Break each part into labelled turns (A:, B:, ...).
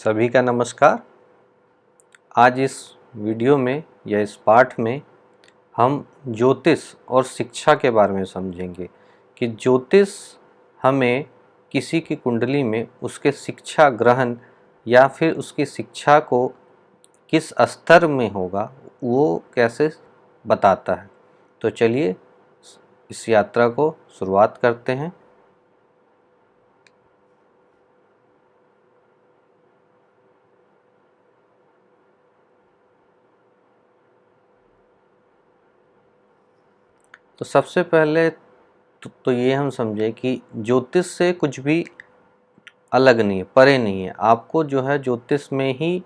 A: सभी का नमस्कार। आज इस वीडियो में या इस पाठ में हम ज्योतिष और शिक्षा के बारे में समझेंगे कि ज्योतिष हमें किसी की कुंडली में उसके शिक्षा ग्रहण या फिर उसकी शिक्षा को किस स्तर में होगा वो कैसे बताता है। तो चलिए इस यात्रा को शुरुआत करते हैं। तो सबसे पहले तो ये हम समझे कि ज्योतिष से कुछ भी अलग नहीं है, परे नहीं है। आपको जो है ज्योतिष में ही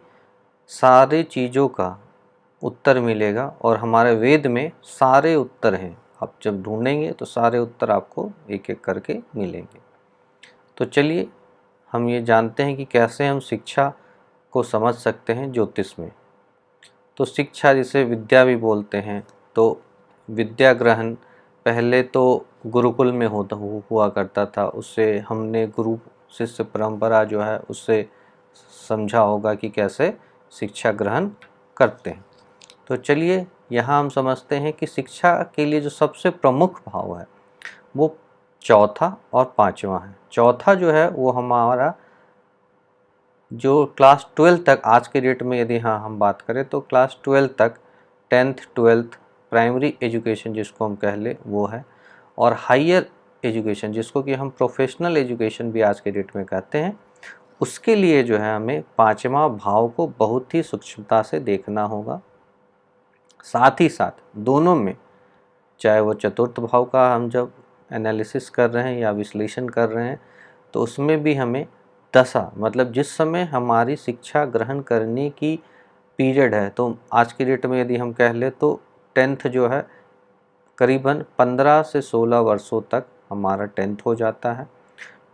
A: सारी चीज़ों का उत्तर मिलेगा और हमारे वेद में सारे उत्तर हैं। आप जब ढूंढेंगे तो सारे उत्तर आपको एक एक करके मिलेंगे। तो चलिए हम ये जानते हैं कि कैसे हम शिक्षा को समझ सकते हैं ज्योतिष में। तो शिक्षा जिसे विद्या भी बोलते हैं, तो विद्या ग्रहण पहले तो गुरुकुल में हुआ करता था। उससे हमने गुरु शिष्य परंपरा जो है उससे समझा होगा कि कैसे शिक्षा ग्रहण करते हैं। तो चलिए यहाँ हम समझते हैं कि शिक्षा के लिए जो सबसे प्रमुख भाव है वो चौथा और पांचवा है। चौथा जो है वो हमारा जो क्लास 12 तक, आज के डेट में यदि हम बात करें तो क्लास 12 तक, 10th 12th प्राइमरी एजुकेशन जिसको हम कह ले वो है, और हायर एजुकेशन जिसको कि हम प्रोफेशनल एजुकेशन भी आज के डेट में कहते हैं, उसके लिए जो है हमें पांचवा भाव को बहुत ही सूक्ष्मता से देखना होगा। साथ ही साथ दोनों में, चाहे वो चतुर्थ भाव का हम जब एनालिसिस कर रहे हैं या विश्लेषण कर रहे हैं, तो उसमें भी हमें दशा, मतलब जिस समय हमारी शिक्षा ग्रहण करने की पीरियड है, तो आज की डेट में यदि हम कह ले तो 10th जो है करीबन 15 से 16 वर्षों तक हमारा 10th हो जाता है।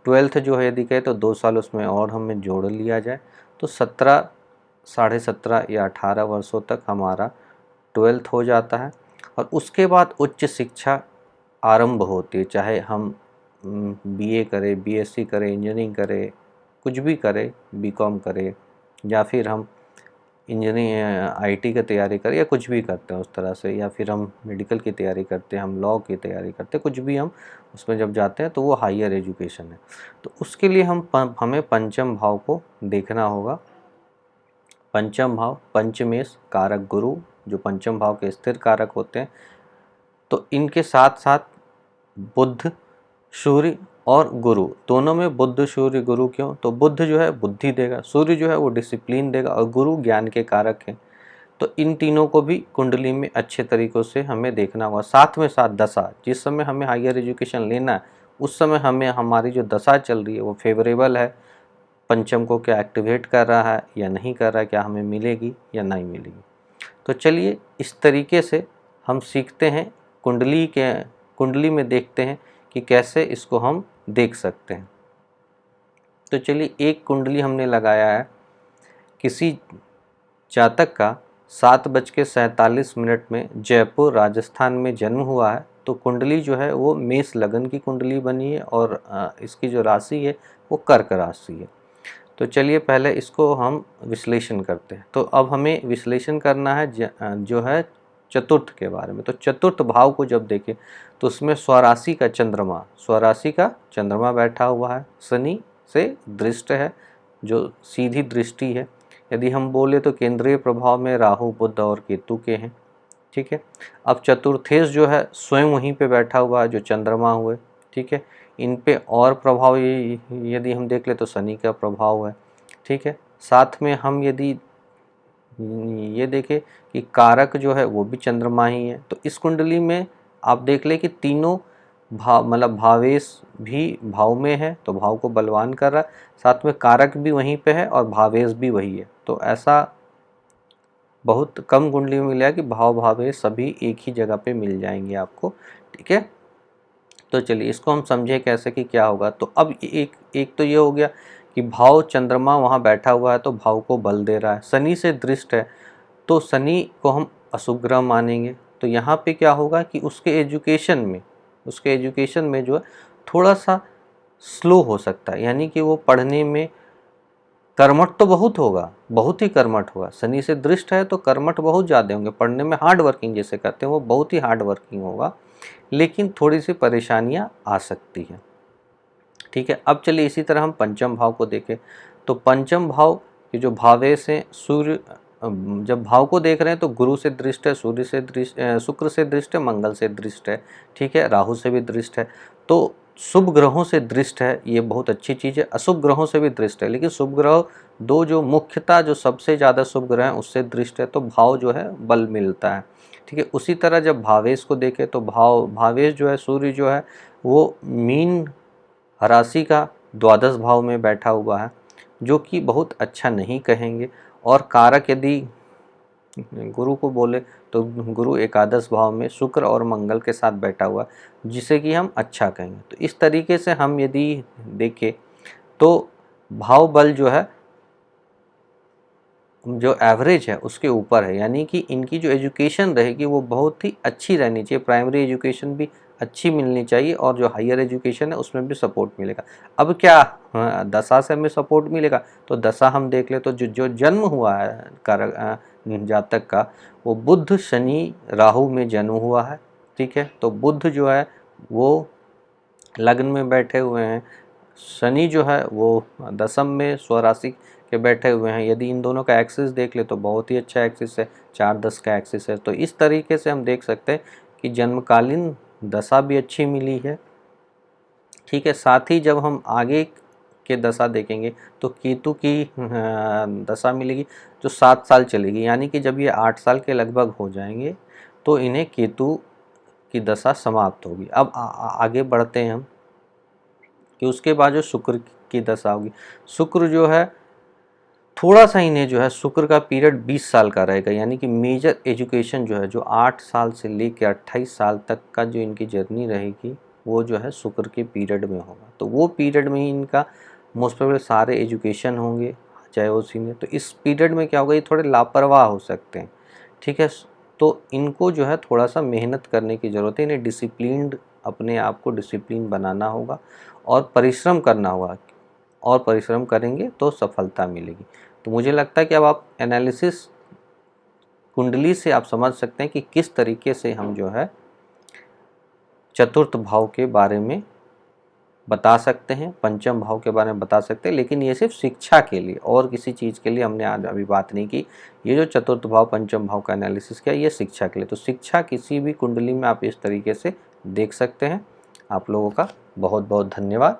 A: 12th जो है यदि कहे तो 2 साल उसमें और हमें जोड़ लिया जाए तो 17, साढ़े 17 या 18 वर्षों तक हमारा 12th हो जाता है। और उसके बाद उच्च शिक्षा आरंभ होती है, चाहे हम बीए करें, बीएससी करें, इंजीनियरिंग करें, कुछ भी करें, बीकॉम करें, या फिर हम इंजीनियरिंग आईटी की तैयारी करें या कुछ भी करते हैं उस तरह से, या फिर हम मेडिकल की तैयारी करते हैं, हम लॉ की तैयारी करते हैं, कुछ भी हम उसमें जब जाते हैं तो वो हायर एजुकेशन है। तो उसके लिए हमें पंचम भाव को देखना होगा। पंचम भाव पंचमेश कारक गुरु, जो पंचम भाव के स्थिर कारक होते हैं, तो इनके साथ साथ बुध, सूर्य और गुरु, दोनों में बुध सूर्य गुरु क्यों? तो बुध जो है बुद्धि देगा, सूर्य जो है वो डिसिप्लिन देगा और गुरु ज्ञान के कारक हैं। तो इन तीनों को भी कुंडली में अच्छे तरीक़ों से हमें देखना होगा। साथ में साथ दशा, जिस समय हमें हायर एजुकेशन लेना है उस समय हमें हमारी जो दशा चल रही है वो फेवरेबल है, पंचम को क्या एक्टिवेट कर रहा है या नहीं कर रहा है, क्या हमें मिलेगी या नहीं मिलेगी। तो चलिए इस तरीके से हम सीखते हैं, कुंडली में देखते हैं कि कैसे इसको हम देख सकते हैं। तो चलिए एक कुंडली हमने लगाया है, किसी जातक का 7:47 में जयपुर राजस्थान में जन्म हुआ है, तो कुंडली जो है वो मेष लगन की कुंडली बनी है और इसकी जो राशि है वो कर्क राशि है। तो चलिए पहले इसको हम विश्लेषण करते हैं। तो अब हमें विश्लेषण करना है जो है चतुर्थ के बारे में। तो चतुर्थ भाव को जब देखें तो उसमें स्वराशि का चंद्रमा बैठा हुआ है, शनि से दृष्ट है, जो सीधी दृष्टि है। यदि हम बोले तो केंद्रीय प्रभाव में राहु, बुध और केतु के हैं, ठीक है। अब चतुर्थेश जो है स्वयं वहीं पे बैठा हुआ है, जो चंद्रमा हुए, ठीक है। इन पे और प्रभाव यदि हम देख ले तो शनि का प्रभाव है, ठीक है। साथ में हम यदि ये देखें कि कारक जो है वो भी चंद्रमा ही है। तो इस कुंडली में आप देख ले कि तीनों भाव, मतलब भावेश भी भाव में है तो भाव को बलवान कर रहा है, साथ में कारक भी वहीं पे है और भावेश भी वही है। तो ऐसा बहुत कम कुंडली में मिला है कि भाव भावेश सभी एक ही जगह पे मिल जाएंगे आपको, ठीक है। तो चलिए इसको हम समझे कैसे कि क्या होगा। तो अब एक तो ये हो गया कि भाव चंद्रमा वहाँ बैठा हुआ है तो भाव को बल दे रहा है, शनि से दृष्ट है तो शनि को हम अशुभ ग्रह मानेंगे। तो यहाँ पे क्या होगा कि उसके एजुकेशन में जो है थोड़ा सा स्लो हो सकता है, यानी कि वो पढ़ने में कर्मठ तो बहुत होगा, बहुत ही कर्मठ होगा। शनि से दृष्ट है तो कर्मठ बहुत ज़्यादा होंगे, पढ़ने में हार्ड वर्किंग जैसे कहते हैं वो बहुत ही हार्ड वर्किंग होगा, लेकिन थोड़ी सी परेशानियां आ सकती हैं। ठीक है, अब चलिए इसी तरह हम पंचम भाव को देखें। तो पंचम भाव के जो भावेश हैं, सूर्य जब भाव को देख रहे हैं तो गुरु से दृष्ट है, सूर्य से दृष्ट, शुक्र से दृष्ट है, मंगल से दृष्ट है। ठीक है, राहु से भी दृष्ट है। तो शुभ ग्रहों से दृष्ट है, ये बहुत अच्छी चीज़ है। अशुभ ग्रहों से भी दृष्ट है, लेकिन शुभ ग्रह दो जो मुख्यतः जो सबसे ज़्यादा शुभ ग्रह हैं उससे दृष्ट है, तो भाव जो है बल मिलता है। ठीक है, उसी तरह जब भावेश को देखें तो भावेश जो है, सूर्य जो है वो मीन राशि का द्वादश भाव में बैठा हुआ है, जो कि बहुत अच्छा नहीं कहेंगे। और कारक यदि गुरु को बोले तो गुरु एकादश भाव में शुक्र और मंगल के साथ बैठा हुआ है, जिसे कि हम अच्छा कहेंगे। तो इस तरीके से हम यदि देखें तो भाव बल जो है जो एवरेज है उसके ऊपर है, यानी कि इनकी जो एजुकेशन रहेगी वो बहुत ही अच्छी रहनी चाहिए। प्राइमरी एजुकेशन भी अच्छी मिलनी चाहिए और जो हायर एजुकेशन है उसमें भी सपोर्ट मिलेगा। अब क्या दशा से हमें सपोर्ट मिलेगा, तो दशा हम देख ले तो जो जन्म हुआ है जातक का, वो बुध शनि राहु में जन्म हुआ है। ठीक है, तो बुध जो है वो लग्न में बैठे हुए हैं, शनि जो है वो दशम में स्वराशि के बैठे हुए हैं। यदि इन दोनों का एक्सिस देख ले तो बहुत ही अच्छा एक्सिस है, 4-10 का एक्सिस है। तो इस तरीके से हम देख सकते हैं कि जन्मकालीन दशा भी अच्छी मिली है। ठीक है, साथ ही जब हम आगे के दशा देखेंगे तो केतु की दशा मिलेगी जो 7 साल चलेगी, यानी कि जब ये 8 साल के लगभग हो जाएंगे तो इन्हें केतु की दशा समाप्त होगी। अब आगे बढ़ते हैं हम कि उसके बाद जो शुक्र की दशा होगी। शुक्र जो है थोड़ा सा इन्हें जो है शुक्र का पीरियड 20 साल का रहेगा, यानी कि मेजर एजुकेशन जो है जो 8 साल से लेकर 28 साल तक का जो इनकी जर्नी रहेगी वो जो है शुक्र के पीरियड में होगा। तो वो पीरियड में ही इनका मोस्ट प्रोबेबली सारे एजुकेशन होंगे, चाहे वो सीनियर। तो इस पीरियड में क्या होगा, ये थोड़े लापरवाह हो सकते हैं। ठीक है, तो इनको जो है थोड़ा सा मेहनत करने की ज़रूरत है, इन्हें डिसिप्लिन्ड, अपने आप को डिसिप्लिन बनाना होगा और परिश्रम करना होगा, और परिश्रम करेंगे तो सफलता मिलेगी। तो मुझे लगता है कि अब आप एनालिसिस कुंडली से आप समझ सकते हैं कि किस तरीके से हम जो है चतुर्थ भाव के बारे में बता सकते हैं, पंचम भाव के बारे में बता सकते हैं, लेकिन ये सिर्फ शिक्षा के लिए और किसी चीज़ के लिए हमने आज अभी बात नहीं की। ये जो चतुर्थ भाव पंचम भाव का एनालिसिस किया ये शिक्षा के लिए। तो शिक्षा किसी भी कुंडली में आप इस तरीके से देख सकते हैं। आप लोगों का बहुत बहुत धन्यवाद।